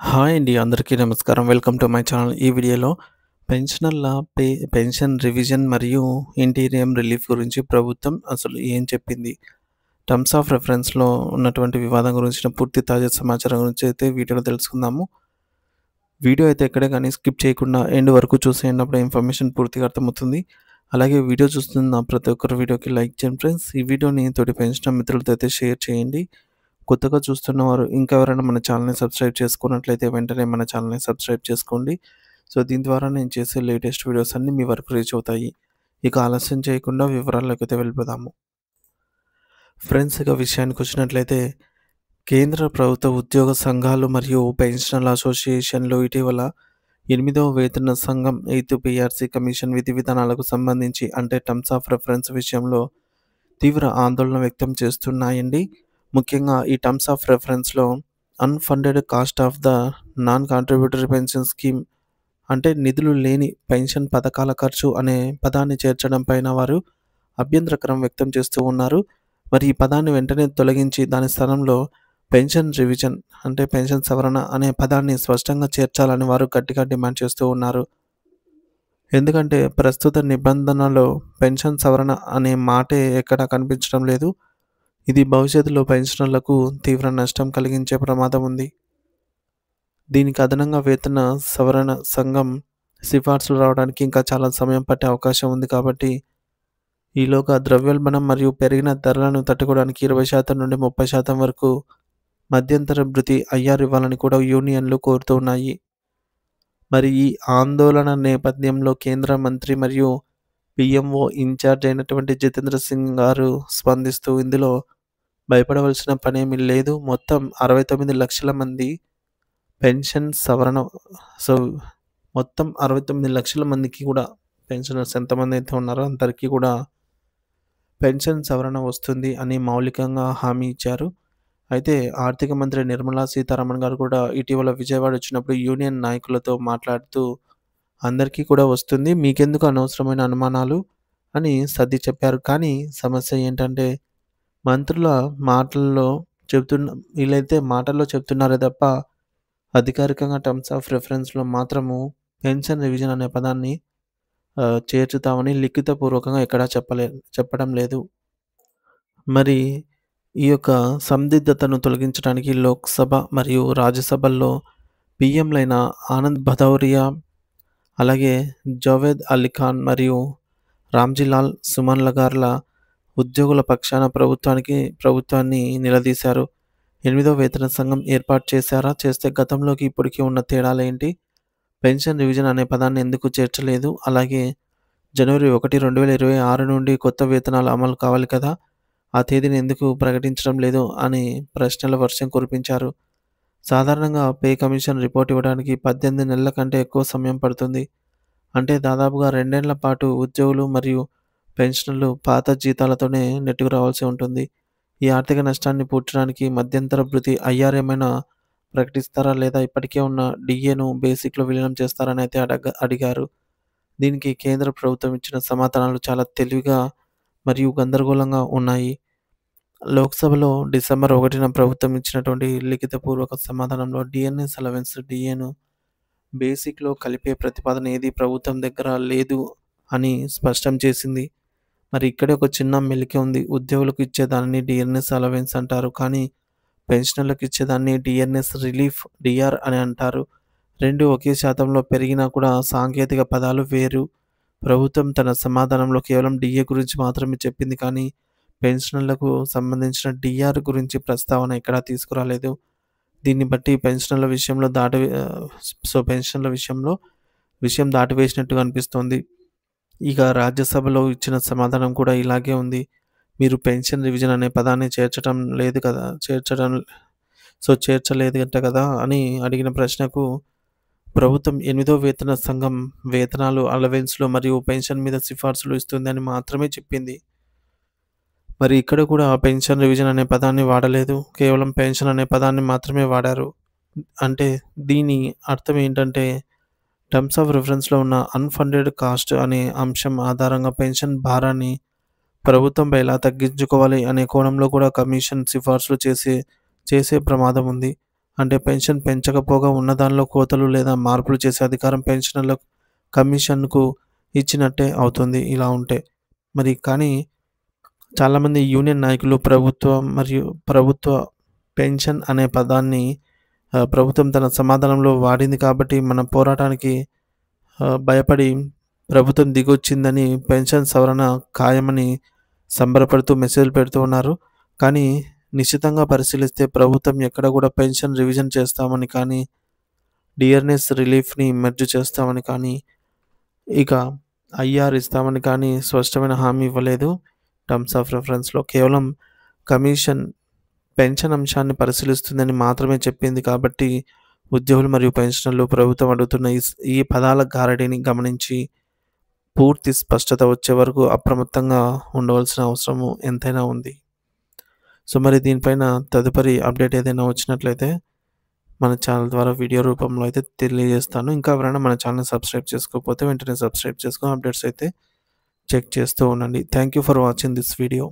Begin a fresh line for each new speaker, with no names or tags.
Hi అండి. అందరికీ నమస్కారం. Welcome to my channel. ఈ వీడియోలో పెన్షనర్ల పే పెన్షన్ రివిజన్ మరియు ఇంటీరియం రిలీఫ్ గురించి ప్రభుత్వం అసలు ఏం చెప్పింది? టర్మ్స్ ఆఫ్ రెఫరెన్స్‌లో ఉన్నటువంటి వివాదం గురించిన పూర్తి తాజా సమాచారం గురించి అయితే వీడియోలో తెలుసుకుందాము. వీడియో అయితే ఎక్కడ గాని స్కిప్ చేయకుండా ఎండ్ వరకు చూసేయండి. అప్పుడే ఇన్ఫర్మేషన్ పూర్తిగా అర్థమవుతుంది. అలాగే వీడియో చూస్తున్న ప్రతి ఒక్కరు వీడియోకి లైక్ చేయండి ఫ్రెండ్స్. ఈ వీడియోని తోటి పెన్షనర్ మిత్రులతో అయితే షేర్ చేయండి. కొత్తగా చూస్తున్నవారు ఇంకా ఎవరైనా మన ఛానల్‌ని సబ్స్క్రైబ్ చేసుకున్నట్లయితే వెంటనే మన ఛానల్‌ని సబ్స్క్రైబ్ చేసుకోండి. సో, దీని ద్వారా నేను చేసే లేటెస్ట్ వీడియోస్ అన్నీ మీ వరకు రీచ్ అవుతాయి. ఇక ఆలస్యం చేయకుండా వివరాల్లోకైతే వెళ్ళిపోదాము. ఫ్రెండ్స్, ఇక విషయానికొచ్చినట్లయితే కేంద్ర ప్రభుత్వ ఉద్యోగ సంఘాలు మరియు పెన్షనర్ల అసోసియేషన్లు ఇటీవల 8వ వేతన సంఘం 8th పీఆర్సీ కమిషన్ విధి విధానాలకు సంబంధించి అంటే టర్మ్స్ ఆఫ్ రెఫరెన్స్ విషయంలో తీవ్ర ఆందోళన వ్యక్తం చేస్తున్నాయండి. ముఖ్యంగా ఈ టర్మ్స్ ఆఫ్ రెఫరెన్స్‌లో unfunded cost of the non contributory pension scheme అంటే నిధులు లేని పెన్షన్ పథకాల ఖర్చు అనే పదాన్ని చేర్చడం పైన వారు అభ్యంతరకరం వ్యక్తం చేస్తూ ఉన్నారు. మరి ఈ పదాన్ని వెంటనే తొలగించి దాని స్థానంలో పెన్షన్ రివిజన్ అంటే పెన్షన్ సవరణ అనే పదాన్ని స్పష్టంగా చేర్చాలని వారు గట్టిగా డిమాండ్ చేస్తూ ఉన్నారు. ఎందుకంటే ప్రస్తుత నిబంధనలో పెన్షన్ సవరణ అనే మాటే ఎక్కడా కనిపించడం లేదు. ఇది భవిష్యత్తులో పెన్షనర్లకు తీవ్ర నష్టం కలిగించే ప్రమాదం ఉంది. దీనికి అదనంగా వేతన సవరణ సంఘం సిఫార్సులు రావడానికి ఇంకా చాలా సమయం పట్టే అవకాశం ఉంది కాబట్టి, ఈలోగా ద్రవ్యోల్బణం మరియు పెరిగిన ధరలను తట్టుకోవడానికి 20% నుండి 30% వరకు మధ్యంతర భృతి ఐఆర్ ఇవ్వాలని కూడా యూనియన్లు కోరుతూ ఉన్నాయి. మరి ఈ ఆందోళన నేపథ్యంలో కేంద్ర మంత్రి మరియు పీఎంఓ ఇన్ఛార్జ్ అయినటువంటి జితేంద్ర సింగ్ గారు స్పందిస్తూ ఇందులో భయపడవలసిన పనేమీ లేదు. మొత్తం 69 లక్షల మంది పెన్షన్ సవరణ సో, మొత్తం 69 లక్షల మందికి కూడా పెన్షనర్స్ ఎంతమందైతే ఉన్నారో అందరికీ కూడా పెన్షన్ సవరణ వస్తుంది అని మౌలికంగా హామీ ఇచ్చారు. అయితే ఆర్థిక మంత్రి నిర్మలా సీతారామన్ గారు కూడా ఇటీవల విజయవాడ వచ్చినప్పుడు యూనియన్ నాయకులతో మాట్లాడుతూ అందరికీ కూడా వస్తుంది. మీకెందుకు అనవసరమైన అనుమానాలు అని సర్ది చెప్పారు. కానీ సమస్య ఏంటంటే మంత్రుల మాటల్లో వీళ్ళైతే మాటల్లో చెప్తున్నారే తప్ప అధికారికంగా టర్మ్స్ ఆఫ్ రెఫరెన్స్‌లో మాత్రము పెన్షన్ రివిజన్ అనే పదాన్ని చేర్చుతామని లిఖితపూర్వకంగా ఎక్కడా చెప్పడం లేదు. మరి ఈ యొక్క సందిగ్ధతను తొలగించడానికి లోక్‌సభ మరియు రాజ్యసభల్లో పీఎంలైన ఆనంద్ భదౌరియా, అలాగే జవేద్ అలీ ఖాన్ మరియు రామ్‌జీలాల్ సుమన్‌ల గార్ల ఉద్యోగుల పక్షాన ప్రభుత్వాన్ని నిలదీశారు. 8వ వేతన సంఘం ఏర్పాటు చేశారా? చేస్తే గతంలోకి ఇప్పటికి ఉన్న తేడాలేంటి? పెన్షన్ రివిజన్ అనే పదాన్ని ఎందుకు చేర్చలేదు? అలాగే జనవరి 1, 2026 నుండి కొత్త వేతనాలు అమలు కావాలి కదా! ఆ తేదీని ఎందుకు ప్రకటించడం లేదు? అని ప్రశ్నల వర్షం కురిపించారు. సాధారణంగా పే కమిషన్ రిపోర్ట్ ఇవ్వడానికి 18 నెలల కంటే ఎక్కువ సమయం పడుతుంది. అంటే దాదాపుగా 2 ఏళ్ల పాటు ఉద్యోగులు మరియు పెన్షనర్లు పాత జీతాలతోనే నెట్టుకు రావాల్సి ఉంటుంది. ఈ ఆర్థిక నష్టాన్ని పూడ్చడానికి మధ్యంతర భృతి ఐఆర్ ఏమైనా ప్రకటిస్తారా? లేదా ఇప్పటికే ఉన్న డీఏను బేసిక్‌లో విలీనం చేస్తారని అయితే అడిగారు. దీనికి కేంద్ర ప్రభుత్వం ఇచ్చిన సమాధానాలు చాలా తెలివిగా మరియు గందరగోళంగా ఉన్నాయి. లోక్సభలో డిసెంబర్ 1న ప్రభుత్వం ఇచ్చినటువంటి లిఖితపూర్వక సమాధానంలో డీఎన్ఎస్ అలవెన్స్ డీఏను బేసిక్‌లో కలిపే ప్రతిపాదన ఏది ప్రభుత్వం దగ్గర లేదు అని స్పష్టం చేసింది. మరి ఇక్కడే ఒక చిన్న మెలిక ఉంది. ఉద్యోగులకు ఇచ్చేదానిని డీఎన్ఎస్ అలవెన్స్ అంటారు. కానీ పెన్షనర్లకు ఇచ్చేదాన్ని డీఎన్ఎస్ రిలీఫ్ డీఆర్ అని అంటారు. 2 ఒకే శాతంలో పెరిగినా కూడా సాంకేతిక పదాలు వేరు. ప్రభుత్వం తన సమాధానంలో కేవలం డీఏ గురించి మాత్రమే చెప్పింది కానీ పెన్షనర్లకు సంబంధించిన డీఆర్ గురించి ప్రస్తావన ఎక్కడా తీసుకురాలేదు. దీన్ని బట్టి పెన్షన్ల విషయంలో విషయం దాటివేసినట్టుగా అనిపిస్తోంది. ఇక రాజ్యసభలో ఇచ్చిన సమాధానం కూడా ఇలాగే ఉంది. మీరు పెన్షన్ రివిజన్ అనే పదాన్ని చేర్చలేదట కదా అని అడిగిన ప్రశ్నకు ప్రభుత్వం 8వ వేతన సంఘం వేతనాలు, అలవెన్స్‌లు మరియు పెన్షన్ మీద సిఫార్సులు ఇస్తుంది అని మాత్రమే చెప్పింది. మరి ఇక్కడ కూడా పెన్షన్ రివిజన్ అనే పదాన్ని వాడలేదు. కేవలం పెన్షన్ అనే పదాన్ని మాత్రమే వాడారు. అంటే దీని అర్థం ఏంటంటే టర్మ్స్ ఆఫ్ రిఫరెన్స్‌లో ఉన్న అన్‌ఫండెడ్ కాస్ట్ అనే అంశం ఆధారంగా పెన్షన్ భారాన్ని ప్రభుత్వంపై ఎలా తగ్గించుకోవాలి అనే కోణంలో కూడా కమిషన్ సిఫార్సులు చేసే ప్రమాదం ఉంది. అంటే పెన్షన్ పెంచకపోగా ఉన్నదానిలో కోతలు లేదా మార్పులు చేసే అధికారం పెన్షనర్ల కమిషన్‌కు ఇచ్చినట్టే అవుతుంది ఇలా ఉంటే. మరి కానీ చాలామంది యూనియన్ నాయకులు ప్రభుత్వ పెన్షన్ అనే పదాన్ని ప్రభుత్వం తన సమాధానంలో వాడింది కాబట్టి మన పోరాటానికి భయపడి ప్రభుత్వం దిగొచ్చిందని పెన్షన్ సవరణ ఖాయమని సంబరపడుతూ మెసేజ్‌లు పెడుతూ ఉన్నారు. కానీ నిశితంగా పరిశీలిస్తే ప్రభుత్వం ఎక్కడ కూడా పెన్షన్ రివిజన్ చేస్తామని కానీ, డియర్‌నెస్ రిలీఫ్‌ని మెర్జ్ చేస్తామని కానీ, ఇక ఐఆర్ ఇస్తామని కానీ స్పష్టమైన హామీ ఇవ్వలేదు. టర్మ్స్ ఆఫ్ రెఫరెన్స్‌లో కేవలం కమిషన్ పెన్షన్ అంశాన్ని పరిశీలిస్తుందని మాత్రమే చెప్పింది కాబట్టి, ఉద్యోగులు మరియు పెన్షనర్లు ప్రభుత్వం అడుగుతున్న ఈ పదాల గారడీని గమనించి పూర్తి స్పష్టత వచ్చే వరకు అప్రమత్తంగా ఉండవలసిన అవసరము ఎంతైనా ఉంది. సో, మరి దీనిపైన తదుపరి అప్డేట్ ఏదైనా వచ్చినట్లయితే మన ఛానల్ ద్వారా వీడియో రూపంలో అయితే తెలియజేస్తాను. ఇంకా ఎవరైనా మన ఛానల్‌ని సబ్స్క్రైబ్ చేసుకోకపోతే వెంటనే సబ్స్క్రైబ్ చేసుకొని అప్డేట్స్ అయితే చెక్ చేస్తూ ఉండండి. Thank you for watching this video.